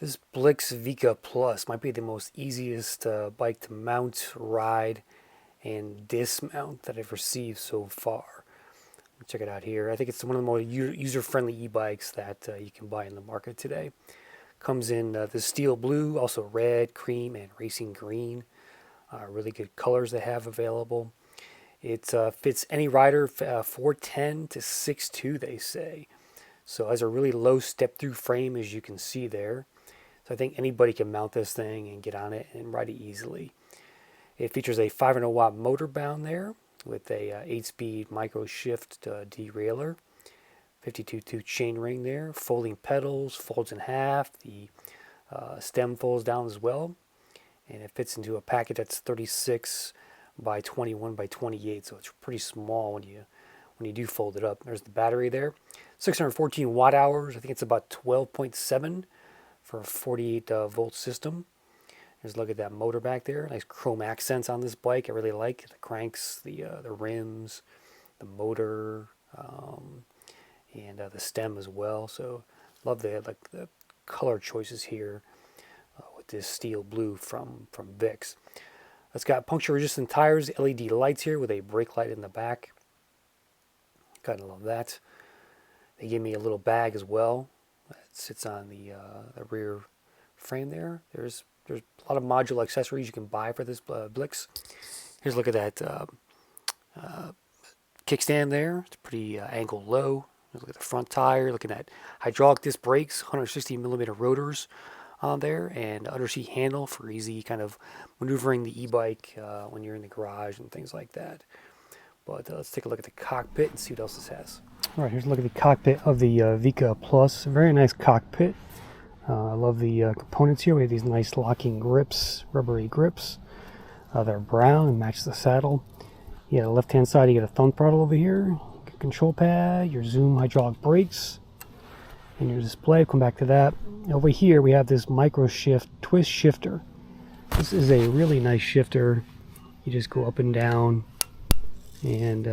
This Blix Vika Plus might be the most easiest bike to mount, ride, and dismount that I've received so far. Check it out here. I think it's one of the more user-friendly e-bikes that you can buy in the market today. Comes in the steel blue, also red, cream, and racing green. Really good colors they have available. It fits any rider 4'10 to 6'2", they say. So it has a really low step-through frame, as you can see there. So I think anybody can mount this thing and get on it and ride it easily. It features a 500-watt motor bound there with a 8-speed micro shift derailleur, 52-tooth chain ring there, folding pedals, folds in half. The stem folds down as well, and it fits into a packet that's 36 by 21 by 28, so it's pretty small when you do fold it up. There's the battery there, 614 watt hours. I think it's about 12.7 for a 48 volt system. Just look at that motor back there. Nice chrome accents on this bike. I really like the cranks, the rims, the motor, and the stem as well. So love the color choices here with this steel blue from Vicks. It's got puncture resistant tires, LED lights here with a brake light in the back. Kind of love that. They give me a little bag as well. It sits on the rear frame there. There's a lot of modular accessories you can buy for this Blix. Here's a look at that kickstand there. It's pretty angle low. Look at the front tire. Looking at hydraulic disc brakes, 160 millimeter rotors on there, and underseat handle for easy kind of maneuvering the e-bike when you're in the garage and things like that. But let's take a look at the cockpit and see what else this has. All right, here's a look at the cockpit of the Vika Plus. Very nice cockpit. I love the components here. We have these nice locking grips, rubbery grips. They're brown and match the saddle. Yeah, the left-hand side, you get a thumb throttle over here, your control pad, your zoom hydraulic brakes, and your display. Come back to that. Over here, we have this micro shift twist shifter. This is a really nice shifter. You just go up and down, and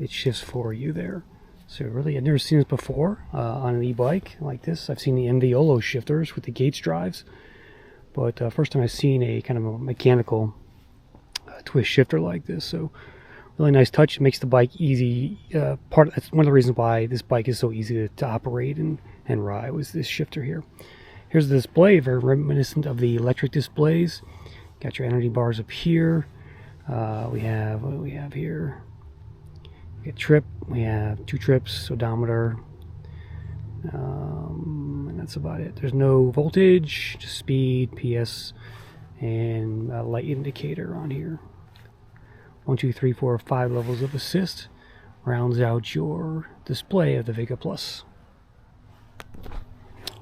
it shifts for you there. So really, I've never seen this before on an e-bike like this. I've seen the Enviolo shifters with the Gates drives, but first time I've seen a kind of a mechanical twist shifter like this. So really nice touch. It makes the bike easy. That's one of the reasons why this bike is so easy to operate and ride was this shifter here. Here's the display, very reminiscent of the electric displays. Got your energy bars up here. What do we have here? We get trip, we have 2 trips, odometer, and that's about it. There's no voltage, just speed, PS, and a light indicator on here. 1, 2, 3, 4, 5 levels of assist rounds out your display of the Vika Plus.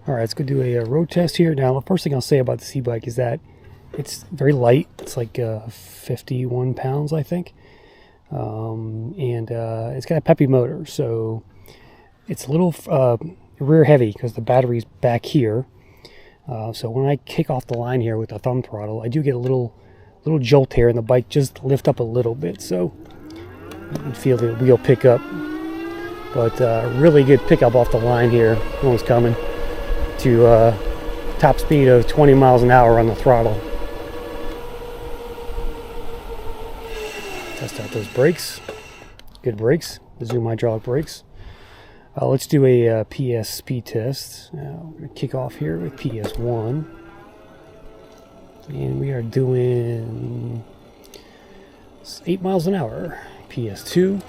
All right, let's go do a road test here. Now, the first thing I'll say about this e-bike is that it's very light. It's like 51 pounds, I think. And it's got a peppy motor, so it's a little rear heavy because the battery's back here. So when I kick off the line here with the thumb throttle, I do get a little jolt here, and the bike just lift up a little bit, so you can feel the wheel pick up. But really good pickup off the line here. No one's coming to top speed of 20 miles an hour on the throttle. Test out those brakes. Good brakes. The Zoom hydraulic brakes. Let's do a PS speed test. We're going to kick off here with PS1. And we are doing 8 miles an hour. PS2.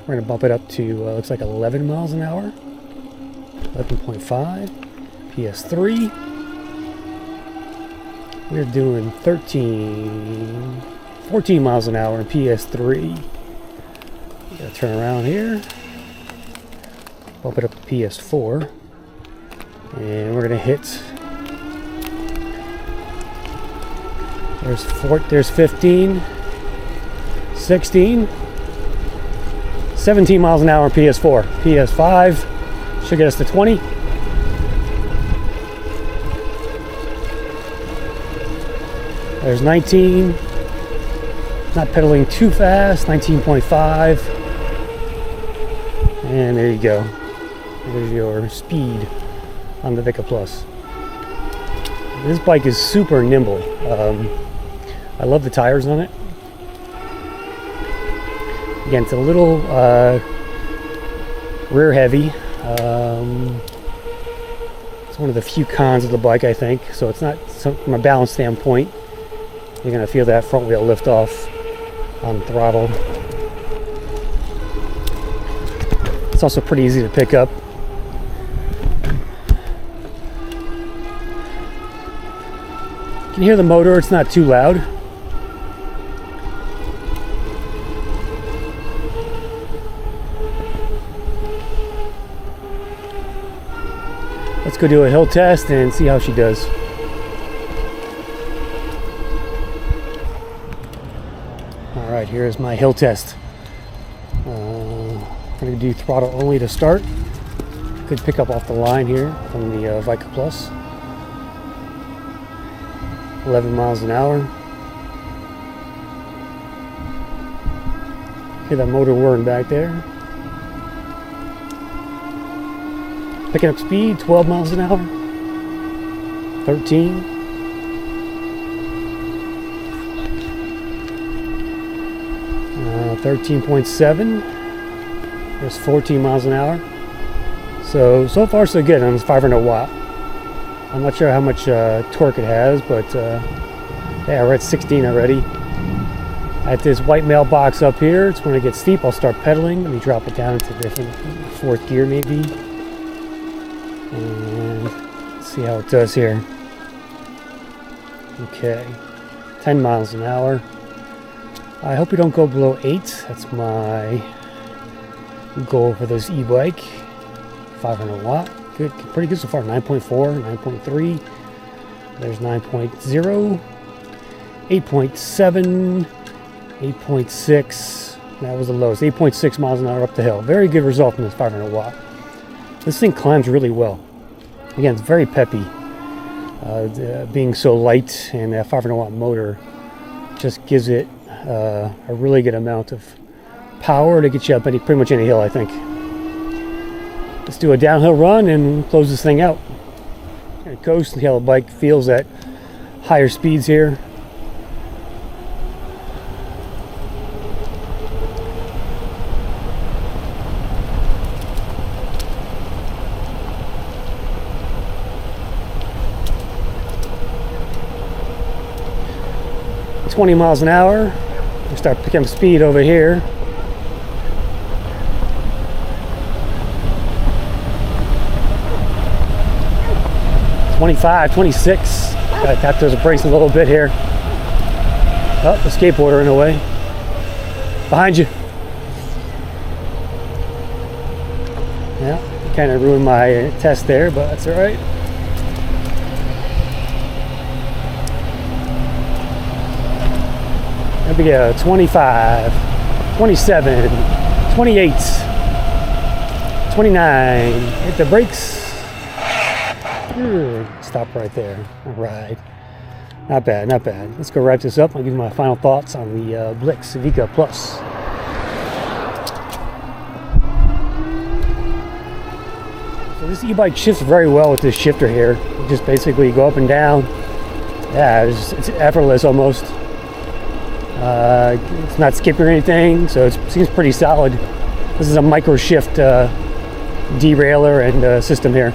We're going to bump it up to, looks like 11 miles an hour. 11.5. PS3. We're doing 14 miles an hour in PS3. Gotta turn around here. Bump it up to PS4. And we're gonna hit. There's 15, 16, 17 miles an hour in PS4. PS5 should get us to 20. There's 19, not pedaling too fast, 19.5, and there you go. There's your speed on the Vika Plus. This bike is super nimble. I love the tires on it. Again, it's a little rear heavy. It's one of the few cons of the bike, I think. So it's not, from a balance standpoint, you're going to feel that front wheel lift off on throttle. It's also pretty easy to pick up. You can hear the motor, it's not too loud. Let's go do a hill test and see how she does. Alright, here's my hill test. I'm going to do throttle only to start. Good pick up off the line here from the Vika Plus. 11 miles an hour. Hear that motor whirring back there. Picking up speed, 12 miles an hour. 13. 13.7. There's 14 miles an hour. So far so good on this 500 watt. I'm not sure how much torque it has, but yeah, we're at 16 already. At this white mailbox up here, it's when it gets steep, I'll start pedaling. Let me drop it down into different fourth gear maybe. And see how it does here. Okay, 10 miles an hour. I hope we don't go below 8. That's my goal for this e-bike. 500 watt. Good, pretty good so far. 9.4, 9.3. There's 9.0, 8.7, 8.6. That was the lowest. 8.6 miles an hour up the hill. Very good result from this 500 watt. This thing climbs really well. Again, it's very peppy. Being so light, and that 500 watt motor just gives it a really good amount of power to get you up pretty much any hill, I think. Let's do a downhill run and close this thing out. There it goes. See how the bike feels at higher speeds here. At 20 miles an hour. We start picking up speed over here. 25, 26. Gotta tap those brakes a little bit here. Oh, the skateboarder in the way. Behind you. Yeah, kind of ruined my test there, but that's all right. There we go. 25, 27, 28, 29. Hit the brakes. Stop right there. All right. Not bad, not bad. Let's go wrap this up. I'll give you my final thoughts on the Blix Vika Plus. So this e-bike shifts very well with this shifter here. You just basically go up and down. Yeah, it's effortless almost. It's not skipping or anything, so it seems pretty solid. This is a micro shift derailleur and system here.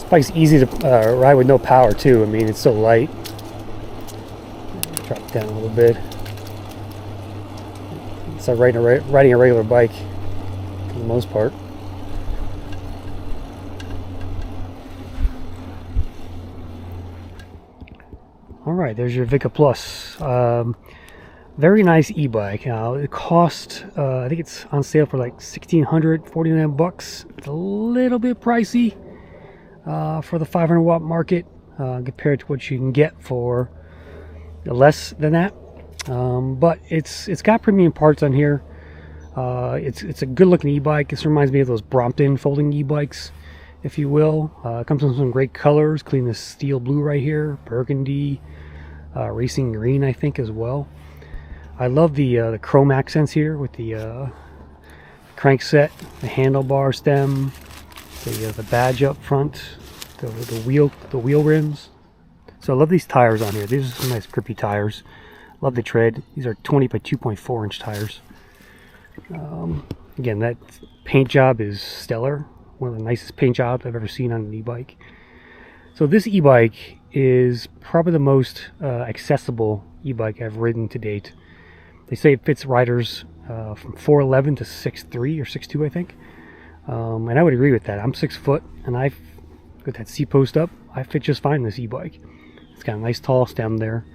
Bike's easy to ride with no power too. I mean, it's so light. Drop it down a little bit. It's like riding a regular bike for the most part. All right, there's your Vika Plus. Very nice e-bike. It cost, I think it's on sale for like $1,649. It's a little bit pricey. For the 500 watt market compared to what you can get for less than that, but it's got premium parts on here. It's a good looking e-bike. This reminds me of those Brompton folding e-bikes, if you will. It comes in some great colors, including this steel blue right here, burgundy, racing green I think as well. I love the chrome accents here with the crank set, the handlebar stem, the badge up front, the wheel rims. So I love these tires on here. These are some nice grippy tires. Love the tread. These are 20 by 2.4 inch tires. Again, that paint job is stellar. One of the nicest paint jobs I've ever seen on an e-bike. So this e-bike is probably the most accessible e-bike I've ridden to date. They say it fits riders from 4'11 to 6'3 or 6'2, I think. And I would agree with that. I'm 6 foot, and I've got that seat post up. I fit just fine in this e-bike. It's got a nice tall stem there.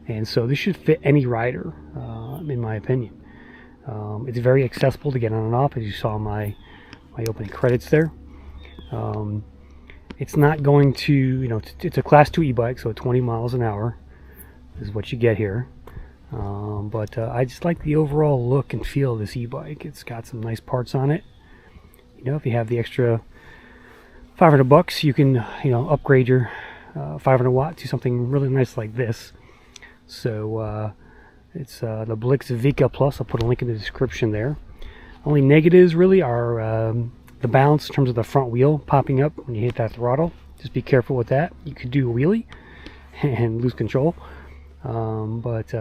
And so this should fit any rider, in my opinion. It's very accessible to get on and off, as you saw my opening credits there. It's not going to, it's a class 2 e-bike, so 20 miles an hour is what you get here. But I just like the overall look and feel of this e-bike. It's got some nice parts on it. If you have the extra $500, you can, upgrade your 500 watt to something really nice like this. So it's the Blix Vika Plus. I'll put a link in the description there. Only negatives really are the balance in terms of the front wheel popping up when you hit that throttle. Just be careful with that. You could do a wheelie and lose control. But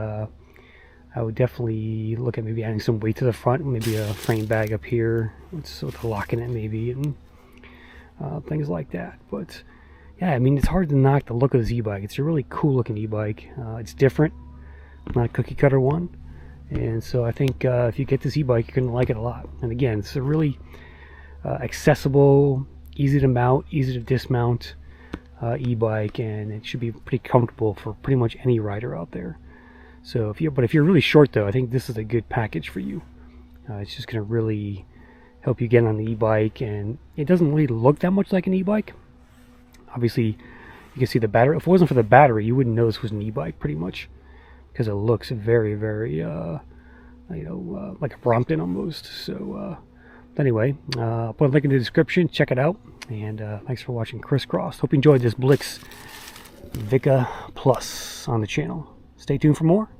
I would definitely look at maybe adding some weight to the front, maybe a frame bag up here with a lock in it maybe, and things like that. But yeah, I mean, it's hard to knock the look of this e-bike. It's a really cool looking e-bike. It's different, not a cookie cutter one. And so I think if you get this e-bike, you're going to like it a lot. And again, it's a really accessible, easy to mount, easy to dismount e-bike, and it should be pretty comfortable for pretty much any rider out there. So if you're really short though, I think this is a good package for you. It's just going to really help you get on the e-bike, and it doesn't really look that much like an e-bike. Obviously, you can see the battery. If it wasn't for the battery, you wouldn't know this was an e-bike pretty much, because it looks very, very, like a Brompton almost. So anyway, I'll put a link in the description. Check it out, and thanks for watching Crisscross. Hope you enjoyed this Blix Vika Plus on the channel. Stay tuned for more.